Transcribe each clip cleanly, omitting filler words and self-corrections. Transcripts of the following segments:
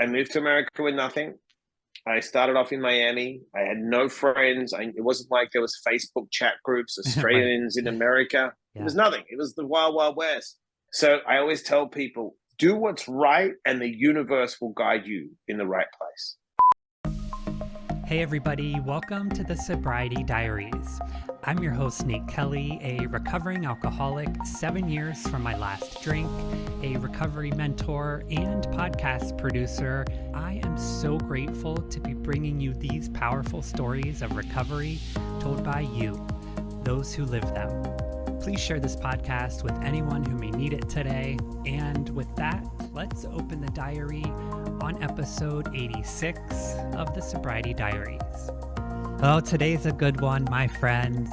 I moved to America with nothing. I started off in Miami. I had no friends. It wasn't like there was Facebook chat groups, Right. Australians in America. It Yeah. was nothing. It was the wild, wild west. So I always tell people, do what's right and the universe will guide you in the right place. Hey, everybody. Welcome to the Sobriety Diaries. I'm your host, Nate Kelly, a recovering alcoholic, 7 years from my last drink, a recovery mentor, and podcast producer. I am so grateful to be bringing you these powerful stories of recovery told by you, those who live them. Please share this podcast with anyone who may need it today. And with that, let's open the diary on episode 86 of the Sobriety Diaries. Oh, today's a good one, my friends.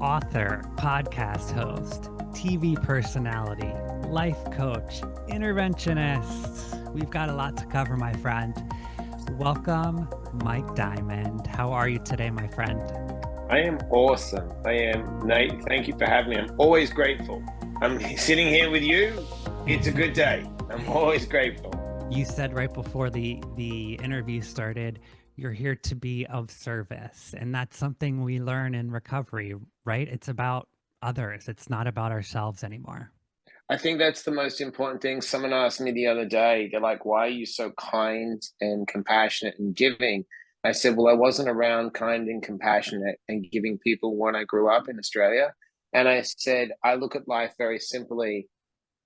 Author, podcast host, TV personality, life coach, interventionist. We've got a lot to cover, my friend. Welcome, Mike Diamond. How are you today, my friend? I am awesome. I am, Nate. Thank you for having me. I'm always grateful. I'm sitting here with you. It's a good day. I'm always grateful. You said right before the interview started, you're here to be of service. And that's something we learn in recovery, right? It's about others. It's not about ourselves anymore. I think that's the most important thing. Someone asked me the other day, they're like, why are you so kind and compassionate and giving? I said, well, I wasn't around kind and compassionate and giving people when I grew up in Australia. And I said, I look at life very simply.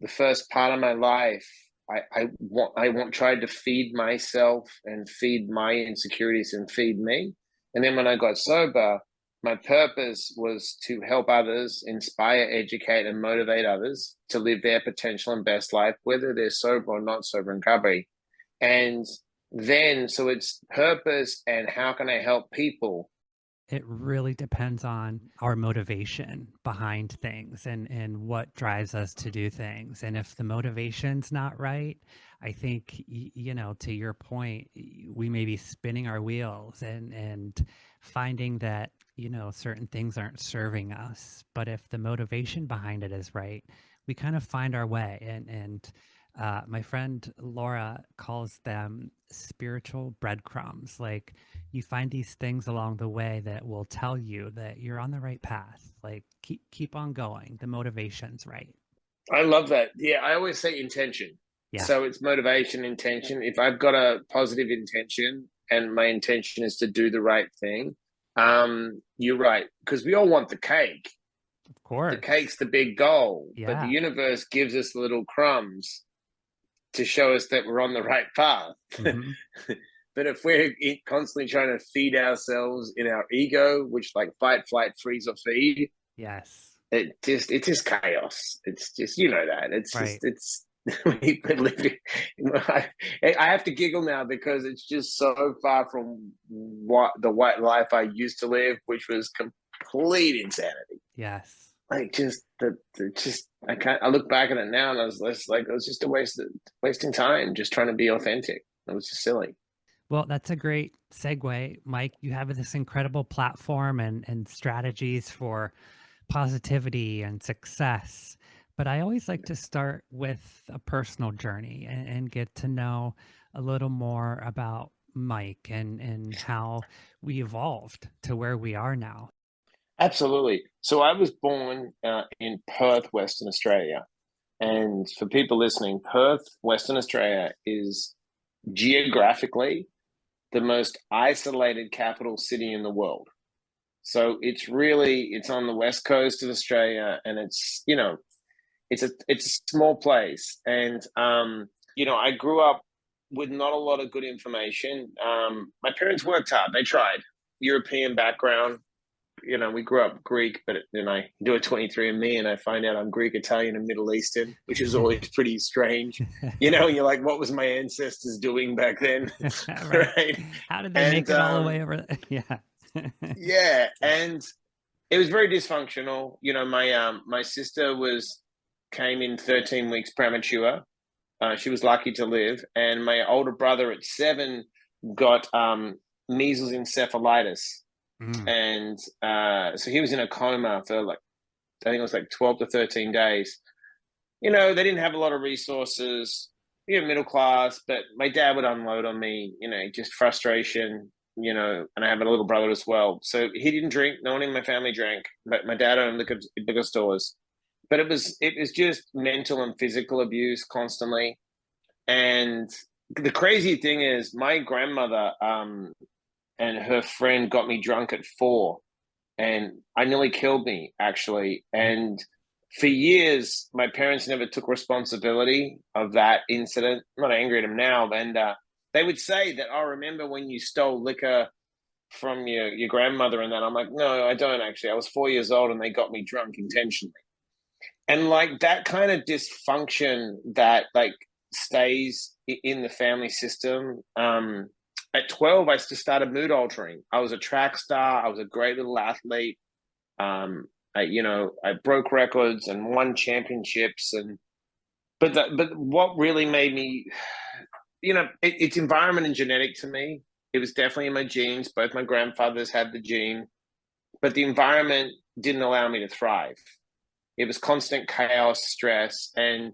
The first part of my life, I tried to feed myself and feed my insecurities and feed me. And then when I got sober, my purpose was to help others, inspire, educate, and motivate others to live their potential and best life, whether they're sober or not sober in recovery. And then, so it's purpose and how can I help people? It really depends on our motivation behind things and what drives us to do things. And if the motivation's not right, I think, to your point, we may be spinning our wheels and finding that, certain things aren't serving us. But if the motivation behind it is right, we kind of find our way. And my friend Laura calls them spiritual breadcrumbs. Like you find these things along the way that will tell you that you're on the right path. Like keep on going. The motivation's right. I love that. Yeah, I always say intention. Yeah. So it's motivation, intention. If I've got a positive intention and my intention is to do the right thing, you're right. Because we all want the cake. Of The course. cake's the big goal, but the Yeah. universe gives us little crumbs to show us that we're on the right path. Hmm. But if we're constantly trying to feed ourselves in our ego, which like fight, flight, freeze, or feed, Yes. it's just chaos. It's just that. Right. It's I have to giggle now because it's just so far from what the white life I used to live, which was complete insanity. Yes. Like just I can't. I look back at it now and I was like it was just wasting time, just trying to be authentic. It was just silly. Well, that's a great segue, Mike. You have this incredible platform and strategies for positivity and success. But I always like to start with a personal journey and get to know a little more about Mike and how we evolved to where we are now. Absolutely. So I was born in Perth, Western Australia. And for people listening, Perth, Western Australia is geographically the most isolated capital city in the world. So it's on the west coast of Australia, and it's a small place. And I grew up with not a lot of good information. My parents worked hard; they tried. European background, we grew up Greek, but then I do a 23andMe and I find out I'm Greek, Italian, and Middle Eastern, which is always pretty strange. You're like, what was my ancestors doing back then? Right. Right. How did they And make it all the way over there? Yeah. yeah, and it was very dysfunctional. My sister came in 13 weeks premature. She was lucky to live, and my older brother at 7 got measles encephalitis, Mm, and so he was in a coma for I think it was like 12 to 13 days. They didn't have a lot of resources. middle class, but my dad would unload on me, just frustration, and I have a little brother as well. So he didn't drink. No one in my family drank, but my dad owned liquor stores. But it was just mental and physical abuse constantly. And the crazy thing is, my grandmother and her friend got me drunk at 4, and I nearly killed me actually. And for years, my parents never took responsibility of that incident. I'm not angry at them now, and they would say that, "I remember when you stole liquor from your grandmother," and that. I'm like, "No, I don't actually. I was 4 years old, and they got me drunk intentionally." And like that kind of dysfunction that like stays in the family system. At 12, I just started mood altering. I was a track star. I was a great little athlete. I broke records and won championships. But what really made me, it's environment and genetic to me. It was definitely in my genes. Both my grandfathers had the gene, but the environment didn't allow me to thrive. It was constant chaos, stress, and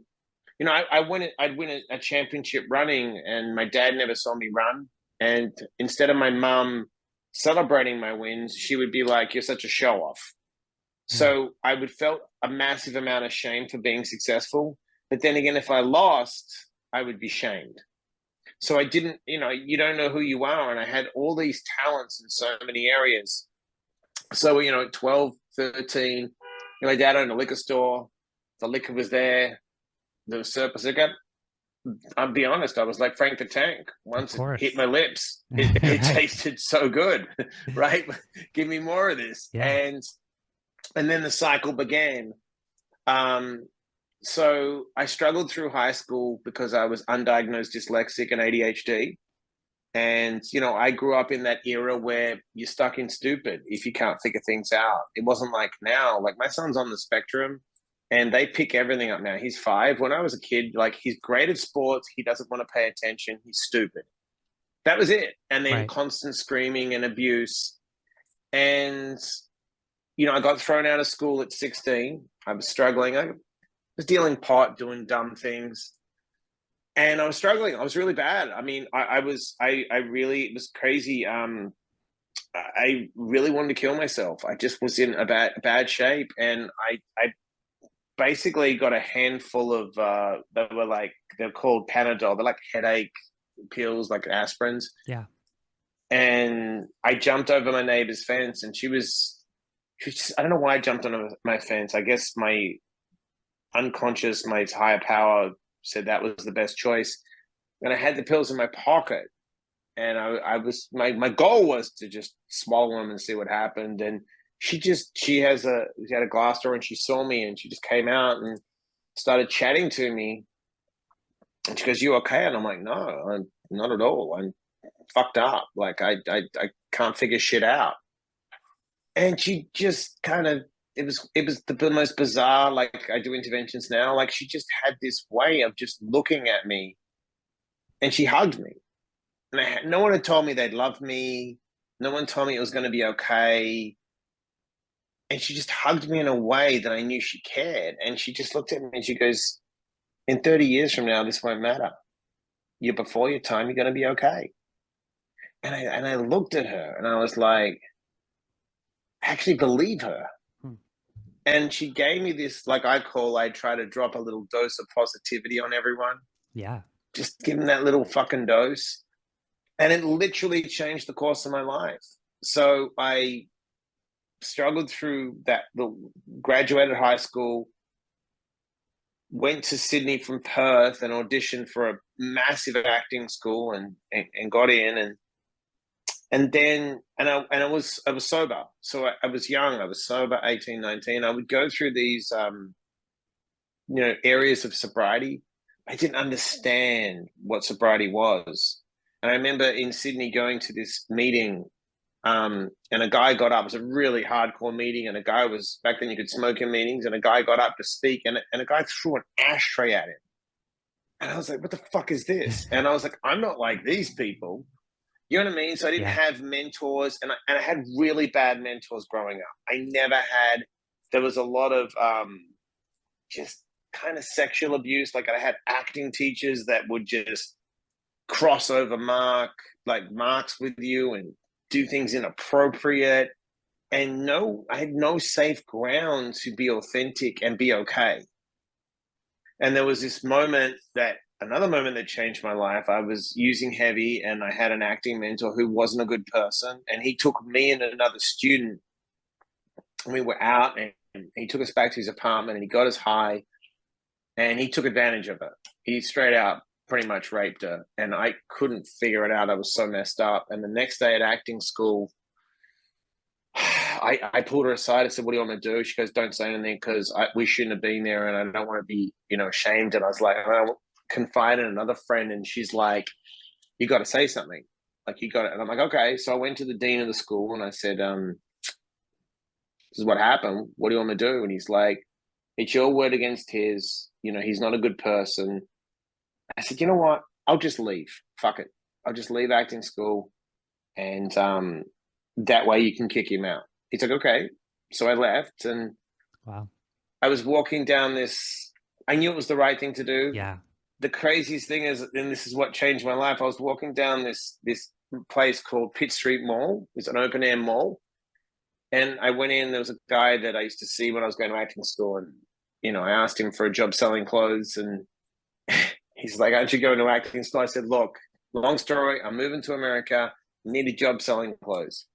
I'd win a championship running, and my dad never saw me run. And instead of my mom celebrating my wins, she would be like, "You're such a show off." So I would felt a massive amount of shame for being successful. But then again, if I lost, I would be shamed. So I didn't, you don't know who you are. And I had all these talents in so many areas. So, at 12, 13, my dad owned a liquor store. The liquor was there. There was surplus liquor. I'll be honest, I was like Frank the Tank. Once it hit my lips, it Right. tasted so good, right? Give me more of this. Yeah. And then the cycle began. So I struggled through high school because I was undiagnosed dyslexic and ADHD. And, I grew up in that era where you're stuck in stupid if you can't figure things out. It wasn't like now. Like my son's on the spectrum and they pick everything up now. He's 5. When I was a kid, like he's great at sports. He doesn't want to pay attention. He's stupid. That was it. And then constant screaming and abuse. And, I got thrown out of school at 16. I was struggling. I was dealing pot, doing dumb things. And I was struggling. I was really bad. I mean, I really, it was crazy. I really wanted to kill myself. I just was in a bad shape. And I basically got a handful of, they're called Panadol. They're like headache pills, like aspirins. Yeah. And I jumped over my neighbor's fence, and she was just, I don't know why I jumped on my fence. I guess my unconscious, my higher power said that was the best choice. And I had the pills in my pocket, and I was, my goal was to just swallow them and see what happened. And she had a glass door, and she saw me, and she just came out and started chatting to me. And she goes, "You okay?" And I'm like, "No, I'm not at all. I'm fucked up. Like I can't figure shit out." And she just kind of, it was the most bizarre, like I do interventions now. Like she just had this way of just looking at me, and she hugged me. And no one had told me they'd love me. No one told me it was going to be okay. And she just hugged me in a way that I knew she cared. And she just looked at me and she goes, "In 30 years from now, this won't matter. You're before your time. You're going to be okay." And I looked at her and I was like, I actually believe her. And she gave me this, like I try to drop a little dose of positivity on everyone. Yeah. Just give them that little fucking dose. And it literally changed the course of my life. So I struggled through that, graduated high school, went to Sydney from Perth and auditioned for a massive acting school and got in. And then I was sober. So I was young. I was sober, 18, 19. I would go through these, areas of sobriety. I didn't understand what sobriety was. And I remember in Sydney going to this meeting, and a guy got up. It was a really hardcore meeting, and a guy was, back then you could smoke in meetings, and a guy got up to speak, and a guy threw an ashtray at him. And I was like, "What the fuck is this?" And I was like, "I'm not like these people." You know what I mean? So I didn't have mentors, and I had really bad mentors growing up. There was a lot of just kind of sexual abuse. Like I had acting teachers that would just cross over marks with you and do things inappropriate. And I had no safe ground to be authentic and be okay. And there was another moment that changed my life. I was using heavy and I had an acting mentor who wasn't a good person. And he took me and another student, and we were out, and he took us back to his apartment and he got us high and he took advantage of it. He straight out pretty much raped her, and I couldn't figure it out. I was so messed up. And the next day at acting school, I pulled her aside. I said, "What do you want me to do?" She goes, "Don't say anything, because we shouldn't have been there, and I don't want to be, ashamed." And I was like, I confided in another friend, and she's like, "You got to say something. Like, you got it." And I'm like, "Okay." So I went to the dean of the school and I said, "This is what happened. What do you want me to do?" And he's like, "It's your word against his. He's not a good person." I said, "You know what? I'll just leave. Fuck it. I'll just leave acting school, and that way you can kick him out." He's like, "Okay." So I left, and Wow. I was walking down this. I knew it was the right thing to do. Yeah. The craziest thing is, and this is what changed my life, I was walking down this place called Pitt Street Mall. It's an open air mall. And I went in, there was a guy that I used to see when I was going to acting school. And, I asked him for a job selling clothes. And he's like, "Aren't you going to acting school?" I said, "Look, long story, I'm moving to America, need a job selling clothes."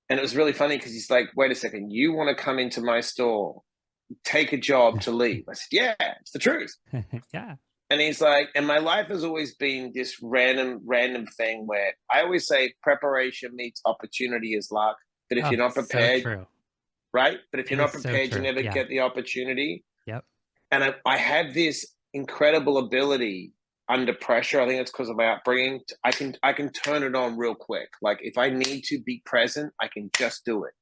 And it was really funny because he's like, "Wait a second, you want to come into my store, take a job to leave?" I said, "Yeah, it's the truth." Yeah. And he's like, and my life has always been this random thing where I always say preparation meets opportunity is luck. But if you're not So prepared, true. right? But if It you're is not so prepared, you true. never Yeah. get the opportunity. Yep. And I have this incredible ability under pressure. I think it's because of my upbringing. I can turn it on real quick. Like if I need to be present, I can just do it.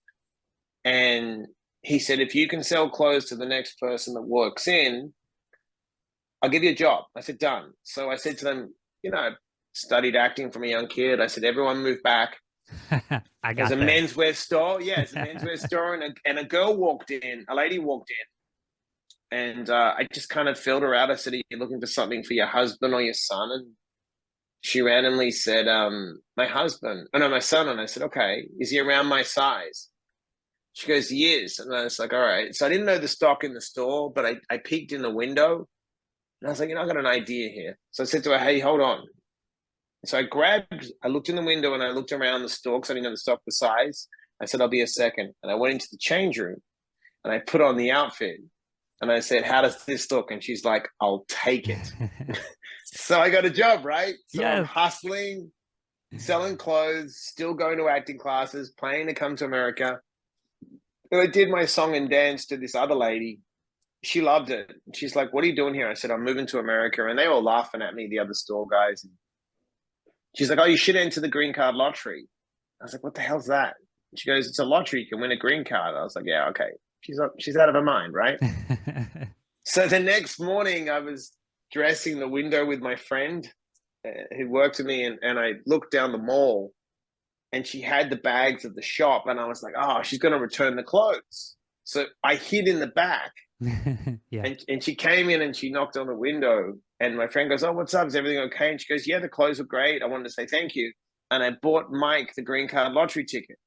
And he said, "If you can sell clothes to the next person that walks in, I'll give you a job." I said, "Done." So I said to them, I studied acting from a young kid. I said, "Everyone move back." I There's a got this. menswear store. Yeah, it's a menswear store. And a girl walked in, a lady walked in. And I just kind of filled her out. I said, "Are you looking for something for your husband or your son?" And she randomly said, "My husband." Oh, no, my son. And I said, "Okay, is he around my size?" She goes, "He is." And I was like, "All right." So I didn't know the stock in the store, but I peeked in the window. And I was like, I got an idea here. So I said to her, "Hey, hold on." So I looked in the window and I looked around the store because I didn't know the stock the size. I said, "I'll be a second." And I went into the change room and I put on the outfit and I said, "How does this look?" And she's like, "I'll take it." So I got a job, right? So I'm Yes. hustling, selling clothes, still going to acting classes, planning to come to America. And I did my song and dance to this other lady. She loved it. She's like, "What are you doing here?" I said, "I'm moving to America." And they were laughing at me, the other store guys. She's like, "Oh, you should enter the green card lottery." I was like, "What the hell's that?" She goes, "It's a lottery. You can win a green card." I was like, "Yeah, okay." She's out of her mind, right? So the next morning, I was dressing the window with my friend who worked with me, and I looked down the mall, and she had the bags of the shop, and I was like, "Oh, she's going to return the clothes." So I hid in the back. Yeah. And she came in and she knocked on the window, and my friend goes, "Oh, what's up? Is everything okay?" And she goes, "Yeah, the clothes were great. I wanted to say thank you." And I bought Mike the green card lottery ticket.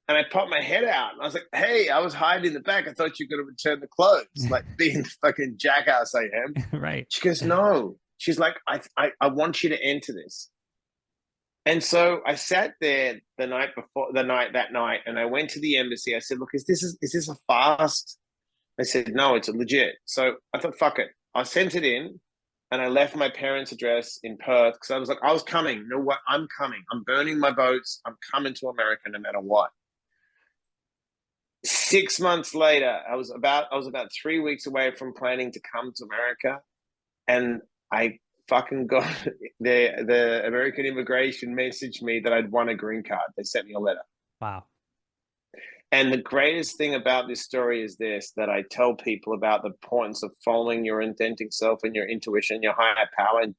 And I popped my head out and I was like, "Hey, I was hiding in the back. I thought you were going to return the clothes," like being the fucking jackass I am. Right. She goes, "No." She's like, I want you to enter this." And so I sat there that night, and I went to the embassy. I said, "Look, is this a fast?" They said, "No, it's a legit." So I thought, fuck it. I sent it in and I left my parents' address in Perth because I was like, I was coming. You know what? I'm coming. I'm burning my boats. I'm coming to America no matter what. 6 months later, I was about 3 weeks away from planning to come to America. And I fucking got the American immigration messaged me that I'd won a green card. They sent me a letter. Wow. And the greatest thing about this story is this, that I tell people about the importance of following your authentic self and your intuition, your higher power, and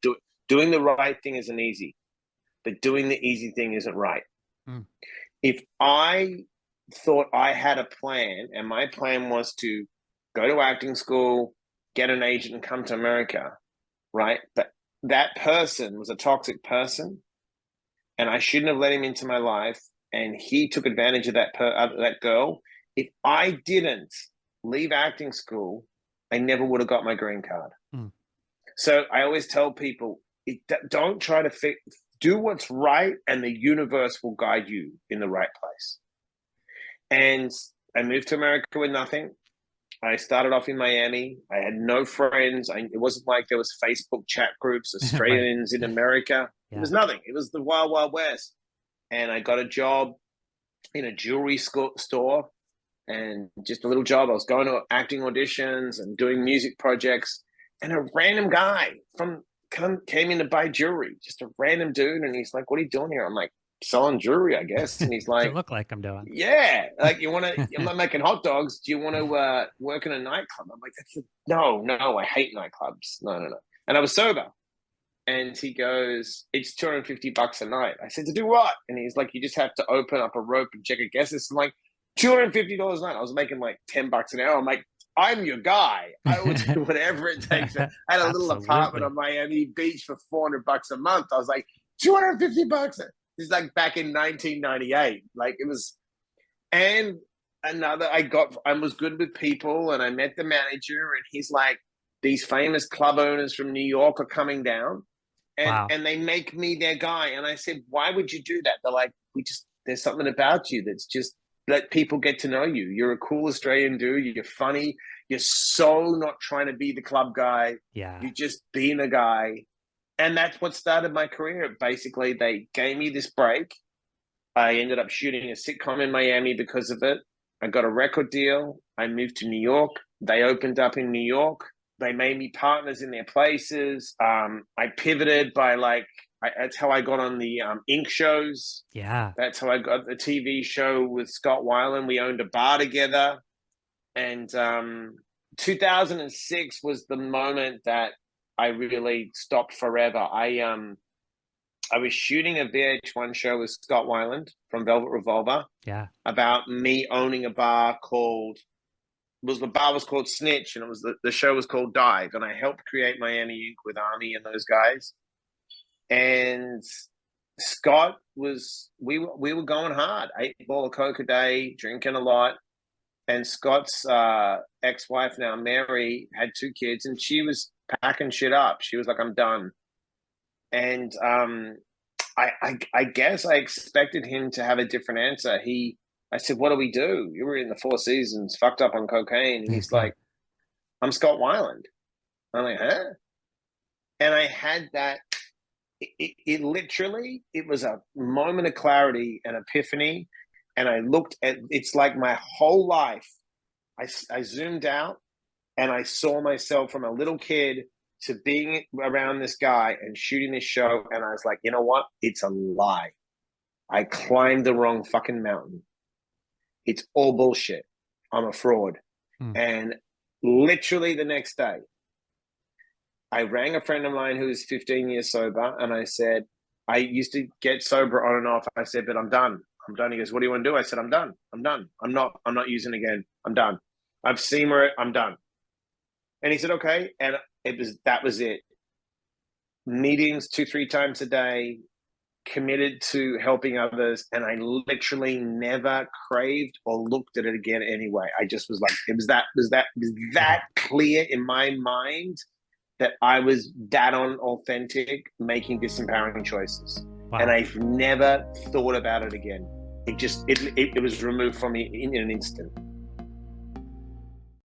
doing the right thing isn't easy, but doing the easy thing isn't right. Mm. If I thought I had a plan and my plan was to go to acting school, get an agent and come to America, right? But that person was a toxic person, and I shouldn't have let him into my life. And he took advantage of that girl. If I didn't leave acting school, I never would have got my green card. Mm. So I always tell people, don't try to do what's right, and the universe will guide you in the right place. And I moved to America with nothing. I started off in Miami. I had no friends. It wasn't like there was Facebook chat groups, Australians right. in America. Yeah. It was nothing. It was the wild, wild west. And I got a job in a jewelry store, and just a little job. I was going to acting auditions and doing music projects. And a random guy came in to buy jewelry, just a random dude. And he's like, "What are you doing here?" I'm like, "Selling jewelry, I guess." And he's like, "It look like I'm doing." Yeah, like, you want to? I'm not making hot dogs. Do you want to work in a nightclub? I'm like, no, I hate nightclubs. No. And I was sober. And he goes, "It's $250 a night." I said, "To do what?" And he's like, "You just have to open up a rope and check a guest list." I'm like, $250 a night. I was making like $10 an hour. I'm like, I'm your guy. I will do whatever it takes. I had a little apartment on Miami Beach for $400 a month. I was like, $250. This is like back in 1998. Like, it was, and I was good with people, and I met the manager, and he's like, "These famous club owners from New York are coming down, and they make me their guy." And I said, "Why would you do that?" They're like, there's something about you that's just, let people get to know you. You're a cool Australian dude. You're funny. You're so not trying to be the club guy. Yeah. You're just being a guy. And that's what started my career. Basically, they gave me this break. I ended up shooting a sitcom in Miami because of it. I got a record deal. I moved to New York. They opened up in New York. They made me partners in their places. I pivoted by that's how I got on the Ink shows. Yeah. That's how I got the TV show with Scott Weiland. We owned a bar together. And 2006 was the moment that I really stopped forever. I was shooting a VH1 show with Scott Weiland from Velvet Revolver. Yeah. About me owning a bar the bar was called Snitch, and it was the show was called Dive. And I helped create Miami Ink with Army and those guys. And Scott we were going hard, 8 ball of Coke a day, drinking a lot. And Scott's ex-wife, now Mary, had 2 kids, and she was packing shit up. She was like, "I'm done." And I guess I expected him to have a different answer. I said, "What do we do? You were in the 4 Seasons, fucked up on cocaine." And he's like, "I'm Scott Weiland." I'm like, "Huh?" And I had that. It literally, it was a moment of clarity and epiphany. And I looked at, it's like my whole life. I zoomed out, and I saw myself from a little kid to being around this guy and shooting this show. And I was like, you know what? It's a lie. I climbed the wrong fucking mountain. It's all bullshit. I'm a fraud. And literally the next day, I rang a friend of mine who was 15 years sober, and I said, I used to get sober on and off. I said, "But I'm done. I'm done." He goes, "What do you want to do?" I said, "I'm done. I'm done. I'm not using again. I'm done. I've seen where I'm done." And he said, "Okay." And that was it. Meetings 2-3 times a day, committed to helping others. And I literally never craved or looked at it again anyway. I just was like, it was that clear in my mind that I was that unauthentic, making disempowering choices. Wow. And I've never thought about it again. It was removed from me in an instant.